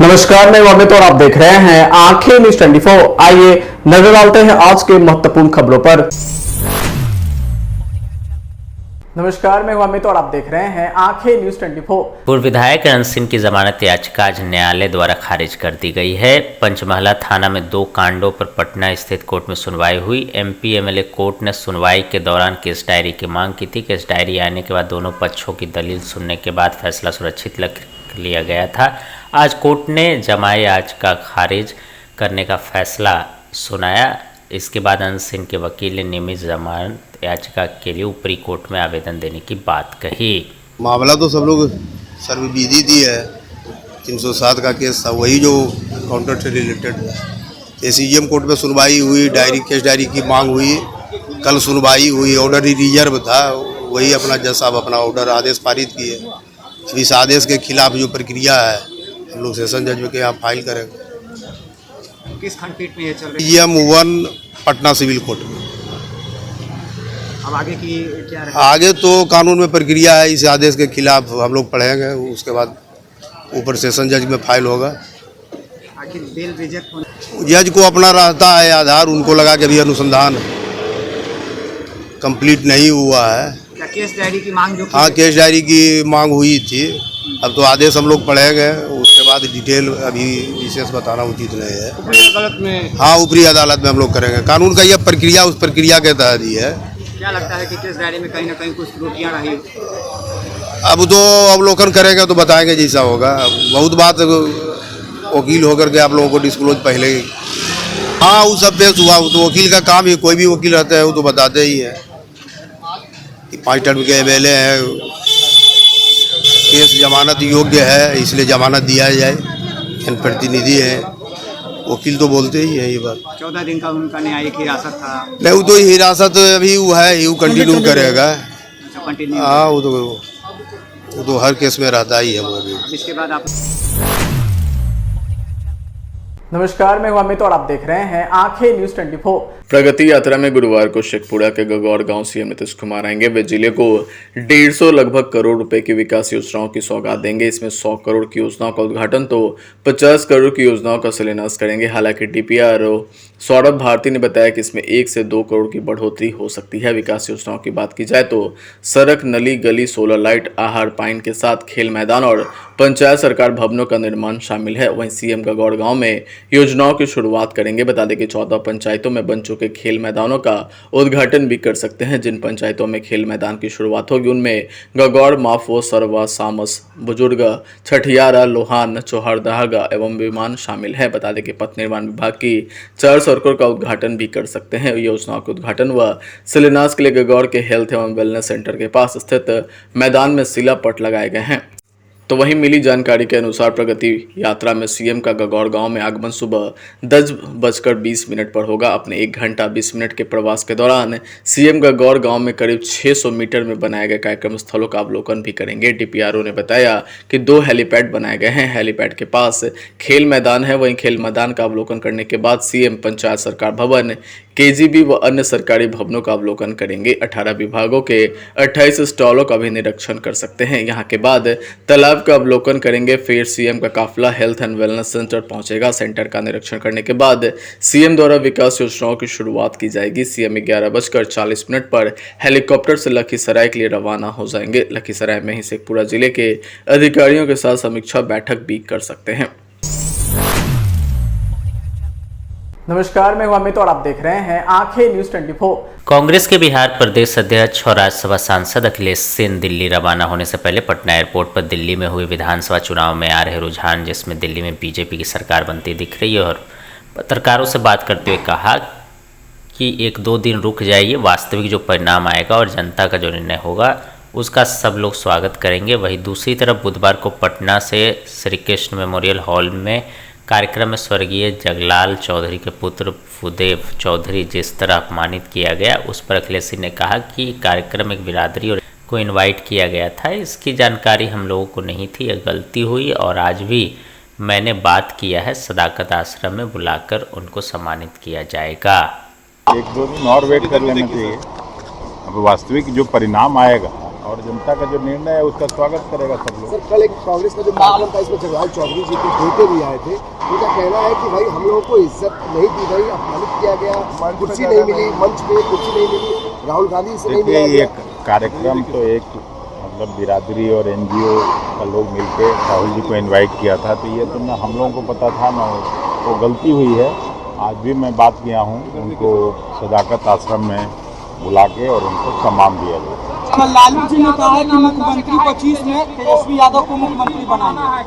नमस्कार, मैं अमित और आप देख रहे हैं आंखें न्यूज 24। आइए नजर डालते हैं आज के महत्वपूर्ण खबरों पर। नमस्कार, मैं अमित और आप देख रहे हैं आंखें न्यूज 24। पूर्व विधायक अनंत सिंह की जमानत याचिका आज न्यायालय द्वारा खारिज कर दी गई है। पंचमहला थाना में 2 कांडों पर पटना स्थित कोर्ट में सुनवाई हुई। एमपी एमएलए कोर्ट ने सुनवाई के दौरान केस डायरी की मांग की थी। केस डायरी आने के बाद दोनों पक्षों की दलील सुनने के बाद फैसला सुरक्षित लिया गया था। आज कोर्ट ने जमाई याचिका खारिज करने का फैसला सुनाया। इसके बाद अनंत सिंह के वकील ने नियमित जमानत याचिका के लिए ऊपरी कोर्ट में आवेदन देने की बात कही। मामला तो सब लोग सर्वविधि दी है। 307 का केस था, वही जो काउंटर से रिलेटेड एसीजीएम कोर्ट में सुनवाई हुई। केस डायरी की मांग हुई, कल सुनवाई हुई। ऑर्डर ही रिजर्व था, वही अपना जज साहब अपना ऑर्डर आदेश पारित किए। इस आदेश के खिलाफ जो प्रक्रिया है हम लोग सेशन जज के यहाँ फाइल करेंगे। किस खंडपीठ में ये चल रही है? EM1 पटना सिविल कोर्ट में। अब आगे की क्या रहेगा? आगे तो कानून में प्रक्रिया है, इस आदेश के खिलाफ हम लोग पढ़ेंगे, उसके बाद ऊपर सेशन जज में फाइल होगा। आखिर बेल रिजेक्ट होने जज को अपना रहता है आधार, उनको लगा के अभी अनुसंधान कंप्लीट नहीं हुआ है। क्या केस डायरी की मांग जो हाँ, केस डायरी की मांग हुई थी। अब तो आदेश हम लोग पढ़ेंगे, उसके बाद डिटेल अभी विशेष बताना उचित नहीं है। ऊपरी अदालत में? हाँ, ऊपरी अदालत में हम लोग करेंगे। कानून का यह प्रक्रिया उस प्रक्रिया के तहत ही है। क्या लगता है कि केस डायरी में कहीं ना कहीं कुछ त्रुटियां रही? अब तो अवलोकन करेंगे तो बताएंगे जैसा होगा। बहुत बात वकील होकर के आप लोगों को डिस्क्लोज पहले ही। हाँ, वो सब पेश हुआ, तो वकील का काम ही, कोई भी वकील रहते हैं वो तो बताते ही है कि 5 टर्म के एमएलए हैं, केस जमानत योग्य है इसलिए जमानत दिया जाए। जनप्रतिनिधि है, वकील तो बोलते ही है ये बात। 14 दिन का उनका न्यायिक हिरासत था। नहीं, वो तो हिरासत अभी वो है, वो कंटिन्यू करेगा। कंटिन्यू? हाँ, वो तो हर केस में रहता ही है वो अभी। इसके बाद आप? नमस्कार, मैं अमित और आप देख रहे हैं आंखें न्यूज 24। प्रगति यात्रा में गुरुवार को शेखपुरा के गगौर गांव सीएम नीतीश कुमार आएंगे। वे जिले को 150 लगभग करोड़ रुपए की विकास योजनाओं की सौगात देंगे। इसमें 100 करोड़ की योजनाओं का उद्घाटन तो 50 करोड़ की योजनाओं का शिलान्यास करेंगे। हालांकि DPRO सौरभ भारती ने बताया कि इसमें 1 से 2 करोड़ की बढ़ोतरी हो सकती है। विकास योजनाओं की बात की जाए तो सड़क, नली, गली, सोलर लाइट, आहार पाइन के साथ खेल मैदान और पंचायत सरकार भवनों का निर्माण शामिल है। वहीं सीएम गगौर गांव में योजनाओं की शुरुआत करेंगे। बता दें कि 14 पंचायतों में बन चुके खेल मैदानों का उद्घाटन भी कर सकते हैं। जिन पंचायतों में खेल मैदान की शुरुआत होगी उनमें गगौर, माफो, सरवा, सामस, बुजुर्ग, छठियारा, लोहान, चौहरदागा एवं विमान शामिल है। बता दें कि पथ निर्माण विभाग की 4 सड़कों का उद्घाटन भी कर सकते हैं। योजनाओं के उद्घाटन व शिलान्यास के लिए गगौर के हेल्थ एवं वेलनेस सेंटर के पास स्थित मैदान में शिलापट लगाए गए हैं। तो वहीं मिली जानकारी के अनुसार प्रगति यात्रा में सीएम का गगौर गांव में आगमन सुबह 10:20 पर होगा। अपने 1 घंटा 20 मिनट के प्रवास के दौरान सीएम गगौर गांव में करीब 600 मीटर में बनाए गए कार्यक्रम स्थलों का अवलोकन भी करेंगे। DPRO ने बताया कि 2 हेलीपैड बनाए गए हैं। हेलीपैड के पास खेल मैदान है। वहीं खेल मैदान का अवलोकन करने के बाद सीएम पंचायत सरकार भवन, KGB व अन्य सरकारी भवनों का अवलोकन करेंगे। 18 विभागों के 28 स्टॉलों का भी निरीक्षण कर सकते हैं। यहाँ के बाद तालाब का अवलोकन करेंगे। फिर सीएम का काफिला हेल्थ एंड वेलनेस सेंटर पहुंचेगा। सेंटर का निरीक्षण करने के बाद सीएम द्वारा विकास योजनाओं की शुरुआत की जाएगी। सीएम 11:40 पर हेलीकॉप्टर से लखीसराय के लिए रवाना हो जाएंगे। लखीसराय में ही शेखपुरा जिले के अधिकारियों के साथ समीक्षा बैठक भी कर सकते हैं। नमस्कार, मैं अमित और आप देख रहे हैं आंखें न्यूज 24। कांग्रेस के बिहार प्रदेश अध्यक्ष और राज्यसभा सांसद अखिलेश सिंह दिल्ली रवाना होने से पहले पटना एयरपोर्ट पर दिल्ली में हुए विधानसभा चुनाव में आ रहे रुझान, जिसमें दिल्ली में बीजेपी की सरकार बनती दिख रही है, और पत्रकारों से बात करते हुए कहा कि 1-2 दिन रुक जाइए, वास्तविक जो परिणाम आएगा और जनता का जो निर्णय होगा उसका सब लोग स्वागत करेंगे। वहीं दूसरी तरफ बुधवार को पटना से श्री कृष्ण मेमोरियल हॉल में कार्यक्रम में स्वर्गीय जगलाल चौधरी के पुत्र फुदेव चौधरी जिस तरह अपमानित किया गया, उस पर अखिलेश सिंह ने कहा कि कार्यक्रम एक बिरादरी और को इनवाइट किया गया था, इसकी जानकारी हम लोगों को नहीं थी, यह गलती हुई और आज भी मैंने बात किया है, सदाकत आश्रम में बुलाकर उनको सम्मानित किया जाएगा। 1-2 दिन और वेट कर लेना चाहिए। अब वास्तविक जो परिणाम आएगा और जनता का जो निर्णय है उसका स्वागत करेगा सब लोग। सर, कल एक कांग्रेस का जो कार्यक्रम था, इसमें जगदाल चौधरी जी को देते भी आए थे। उनका कहना है कि भाई हम लोगों को इज्जत नहीं दी गई, अपमानित किया गया, कुर्सी नहीं मिली, मंच पे कुर्सी नहीं मिली, राहुल गांधी से नहीं मिला। ये कार्यक्रम तो एक मतलब बिरादरी और एनजीओ का लोग मिलके राहुल जी को इनवाइट किया था, तो ये तो ना हम लोगों को पता था ना, वो गलती हुई है। आज भी मैं बात किया हूँ, उनको सदाकत आश्रम में बुला के और उनको सम्मान दिया गया। लालू जी ने कहा है कि मुख्यमंत्री 25 में तेजस्वी यादव को मुख्यमंत्री बनाना है,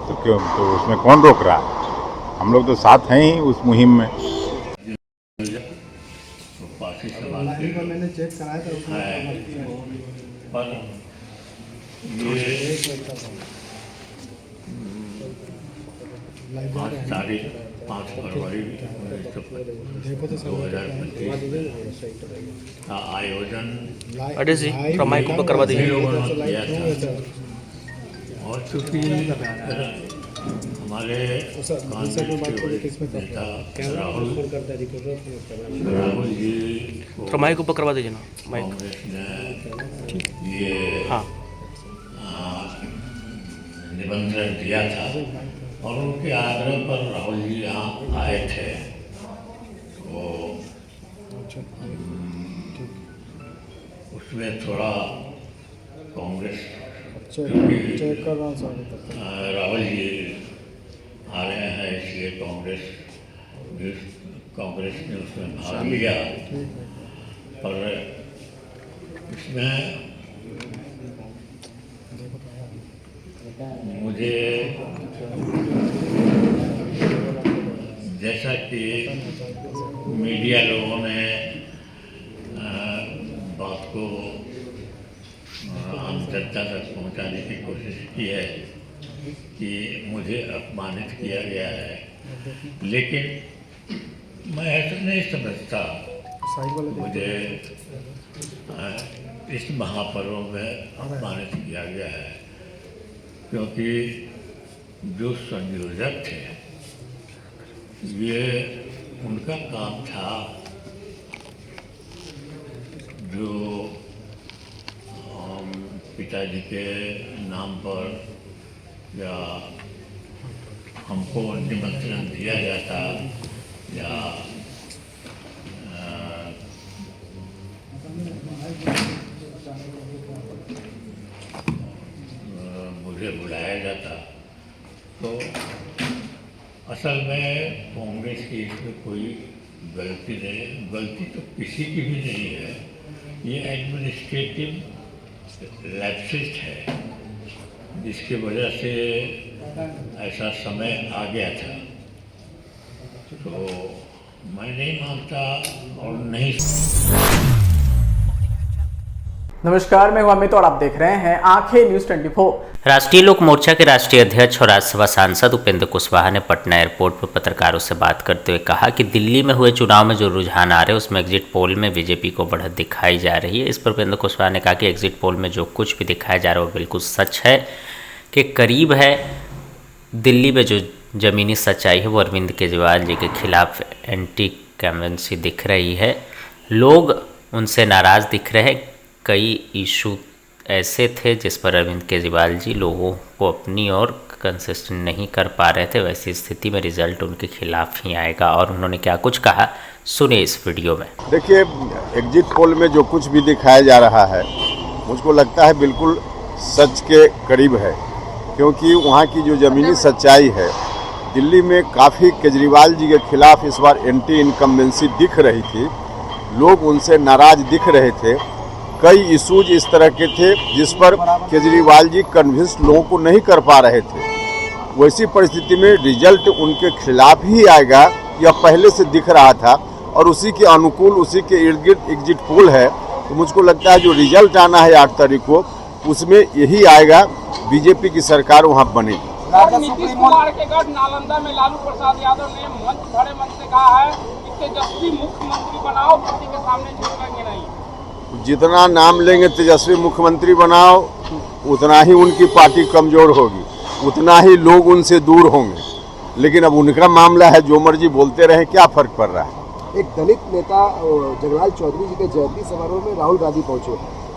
तो क्यों, तो उसमें कौन रोक रहा है? हम लोग तो साथ हैं ही उस मुहिम में। मैंने चेक कराया था, तारीख 5 फरवरी 2025 का आयोजन करवा दिया था। और चूँकि हमारे नेता राहुल जी को करवा दीजिए ना, कांग्रेस ने ये निबंधन दिया था और उनके आग्रह पर राहुल जी यहाँ आए थे। तो उसमें थोड़ा कांग्रेस, राहुल जी आ रहे हैं इसलिए कांग्रेस ने उसमें भाग लिया। पर इसमें मुझे जैसा कि मीडिया लोगों ने बात को आम जनता तक पहुंचाने की कोशिश की है कि मुझे अपमानित किया गया है, लेकिन मैं ऐसा नहीं समझता। मुझे इस महापर्व में अपमानित किया गया है, क्योंकि जो संयोजक थे ये उनका काम था जो पिताजी के नाम पर या हमको निमंत्रण दिया जाता या मुझे बुलाया जाता, तो असल में कांग्रेस की इसमें कोई गलती नहीं, गलती तो किसी की भी नहीं है। ये एडमिनिस्ट्रेटिव लैप्सेस है जिसकी वजह से ऐसा समय आ गया था। तो मैं नहीं मानता और नहीं। नमस्कार, मैं हूं अमित और आप देख रहे हैं आंखें न्यूज 24। राष्ट्रीय लोक मोर्चा के राष्ट्रीय अध्यक्ष और राज्यसभा सांसद उपेंद्र कुशवाहा ने पटना एयरपोर्ट पर पत्रकारों से बात करते हुए कहा कि दिल्ली में हुए चुनाव में जो रुझान आ रहे हैं उसमें एग्जिट पोल में बीजेपी को बढ़त दिखाई जा रही है। इस पर उपेंद्र कुशवाहा ने कहा कि एग्जिट पोल में जो कुछ भी दिखाया जा रहा है वो बिल्कुल सच है, कि करीब है दिल्ली में जो ज़मीनी सच्चाई है वो अरविंद केजरीवाल जी के खिलाफ एंटी कैम्पेन्सी दिख रही है। लोग उनसे नाराज़ दिख रहे हैं। कई इशू ऐसे थे जिस पर अरविंद केजरीवाल जी लोगों को अपनी ओर कंसिस्टेंट नहीं कर पा रहे थे। वैसी स्थिति में रिजल्ट उनके खिलाफ ही आएगा। और उन्होंने क्या कुछ कहा, सुनिए इस वीडियो में। देखिए, एग्जिट पोल में जो कुछ भी दिखाया जा रहा है मुझको लगता है बिल्कुल सच के करीब है, क्योंकि वहाँ की जो ज़मीनी सच्चाई है, दिल्ली में काफ़ी केजरीवाल जी के खिलाफ इस बार एंटी इनकम्बेंसी दिख रही थी। लोग उनसे नाराज़ दिख रहे थे। कई इशूज इस तरह के थे जिस पर केजरीवाल जी कन्विंस लोगों को नहीं कर पा रहे थे। वैसी परिस्थिति में रिजल्ट उनके खिलाफ ही आएगा, यह पहले से दिख रहा था और उसी के अनुकूल, उसी के इर्द गिर्द एग्जिट पोल है। तो मुझको लगता है जो रिजल्ट आना है 8 तारीख को, उसमें यही आएगा, बीजेपी की सरकार वहाँ बनेगी। नीतीश कुमार के गढ़ नालंदा में लालू प्रसाद यादव ने बड़े मंच से कहा है कि तेजस्वी मुख्यमंत्री बनाओ, किसी के सामने झुकेंगे नहीं। जितना नाम लेंगे तेजस्वी मुख्यमंत्री बनाओ, उतना ही उनकी पार्टी कमजोर होगी, उतना ही लोग उनसे दूर होंगे। लेकिन अब उनका मामला है, जो मर्जी बोलते रहे, क्या फर्क पड़ रहा है। एक दलित नेता जगलाल चौधरी जी के जयंती समारोह में राहुल गांधी पहुंचे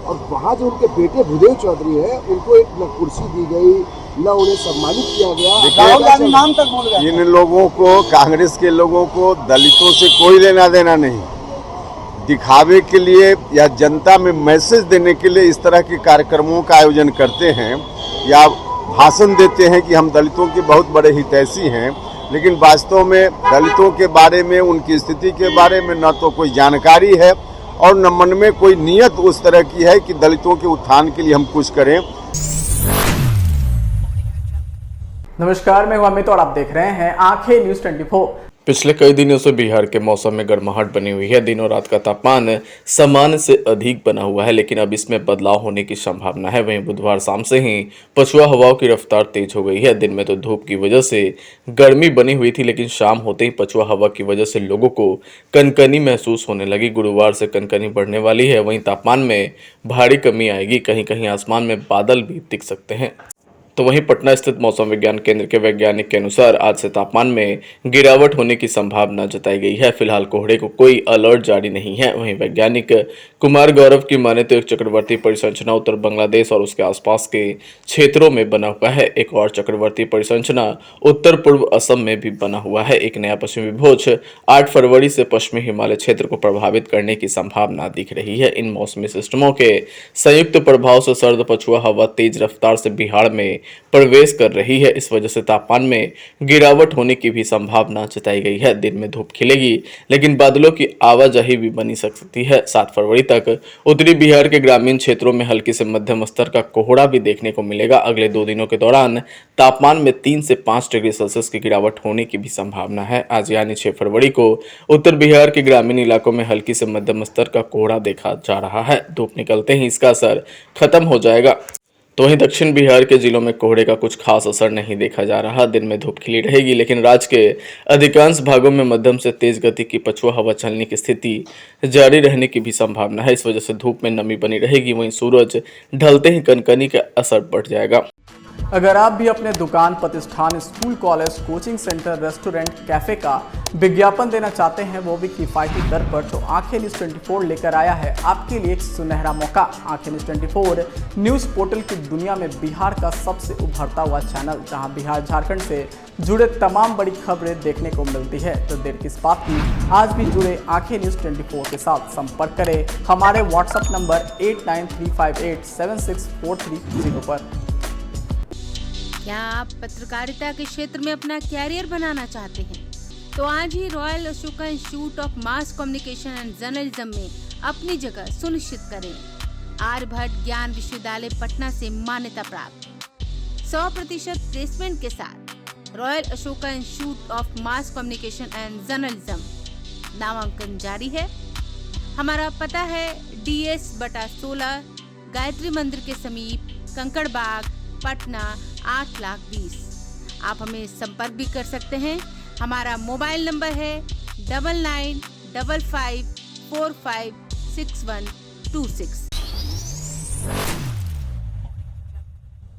और वहाँ जो उनके बेटे भूदेव चौधरी है उनको एक न कुर्सी दी गई न उन्हें सम्मानित किया गया। राहुल गांधी नाम तक भूल गए। इन लोगों को, कांग्रेस के लोगों को दलितों से कोई लेना देना नहीं। दिखावे के लिए या जनता में मैसेज देने के लिए इस तरह के कार्यक्रमों का आयोजन करते हैं या भाषण देते हैं कि हम दलितों के बहुत बड़े हितैषी हैं, लेकिन वास्तव में दलितों के बारे में, उनकी स्थिति के बारे में न तो कोई जानकारी है और न मन में कोई नियत उस तरह की है कि दलितों के उत्थान के लिए हम कुछ करें। नमस्कार, मैं हूं अमित और आप देख रहे हैं आंखें न्यूज 24। पिछले कई दिनों से बिहार के मौसम में गर्माहट बनी हुई है। दिन और रात का तापमान सामान्य से अधिक बना हुआ है, लेकिन अब इसमें बदलाव होने की संभावना है। वहीं बुधवार शाम से ही पछुआ हवाओं की रफ्तार तेज हो गई है। दिन में तो धूप की वजह से गर्मी बनी हुई थी, लेकिन शाम होते ही पछुआ हवा की वजह से लोगों को कनकनी महसूस होने लगी। गुरुवार से कनकनी बढ़ने वाली है। वहीं तापमान में भारी कमी आएगी। कहीं कहीं आसमान में बादल भी दिख सकते हैं। तो वहीं पटना स्थित मौसम विज्ञान केंद्र के वैज्ञानिक के अनुसार आज से तापमान में गिरावट होने की संभावना जताई गई है। फिलहाल कोहरे को कोई अलर्ट जारी नहीं है। वहीं वैज्ञानिक कुमार गौरव की माने तो एक चक्रवर्ती परिसंरचना उत्तर बांग्लादेश और उसके आसपास के क्षेत्रों में बना हुआ है। एक और चक्रवर्ती परिसंरचना उत्तर पूर्व असम में भी बना हुआ है। एक नया पश्चिमी विभोज 8 फरवरी से पश्चिमी हिमालय क्षेत्र को प्रभावित करने की संभावना दिख रही है। इन मौसमी सिस्टमों के संयुक्त प्रभाव से सर्द पछुआ हवा तेज रफ्तार से बिहार में प्रवेश कर रही है। इस वजह से तापमान में गिरावट होने की भी संभावना जताई गई है। दिन में धूप खिलेगी, लेकिन बादलों की आवाजाही भी बनी सकती है। 7 फरवरी तक उत्तरी बिहार के ग्रामीण क्षेत्रों में हल्की से मध्यम स्तर का कोहरा भी देखने को मिलेगा। अगले 2 दिनों के दौरान तापमान में 3 से 5 डिग्री सेल्सियस की गिरावट होने की भी संभावना है। आज यानी 6 फरवरी को उत्तर बिहार के ग्रामीण इलाकों में हल्की से मध्यम स्तर का कोहरा देखा जा रहा है। धूप निकलते ही इसका असर खत्म हो जाएगा। तो वहीं दक्षिण बिहार के जिलों में कोहरे का कुछ खास असर नहीं देखा जा रहा। दिन में धूप खिली रहेगी, लेकिन राज्य के अधिकांश भागों में मध्यम से तेज गति की पछुआ हवा चलने की स्थिति जारी रहने की भी संभावना है। इस वजह से धूप में नमी बनी रहेगी। वहीं सूरज ढलते ही कनकनी का असर बढ़ जाएगा। अगर आप भी अपने दुकान, प्रतिष्ठान, school, college, coaching centre, restaurant, cafe का विज्ञापन देना चाहते हैं, वो भी किफायती दर पर, तो आंखें न्यूज 24 लेकर आया है आपके लिए एक सुनहरा मौका। आंखें न्यूज 24 न्यूज़ पोर्टल की दुनिया में बिहार का सबसे उभरता हुआ चैनल, जहां बिहार झारखंड से जुड़े तमाम बड़ी खबरें देखने को मिलती है। तो देर किस बात की, आज भी जुड़े आंखें न्यूज 24 के साथ। संपर्क करें हमारे व्हाट्सएप नंबर 8935876430 पर। क्या आप पत्रकारिता के क्षेत्र में अपना कैरियर बनाना चाहते हैं? तो आज ही Royal Ashoka Institute of Mass Communication and Journalism में अपनी जगह सुनिश्चित करें। आर्यभट्ट ज्ञान विश्वविद्यालय पटना से मान्यता प्राप्त 100% प्लेसमेंट के साथ royal Ashoka Institute of Mass Communication and journalism नामांकन जारी है। हमारा पता है DS/16 गायत्री मंदिर के समीप, कंकड़ बाग, पटना 8,20,000। आप हमें संपर्क भी कर सकते हैं। हमारा मोबाइल नंबर है 9955456126।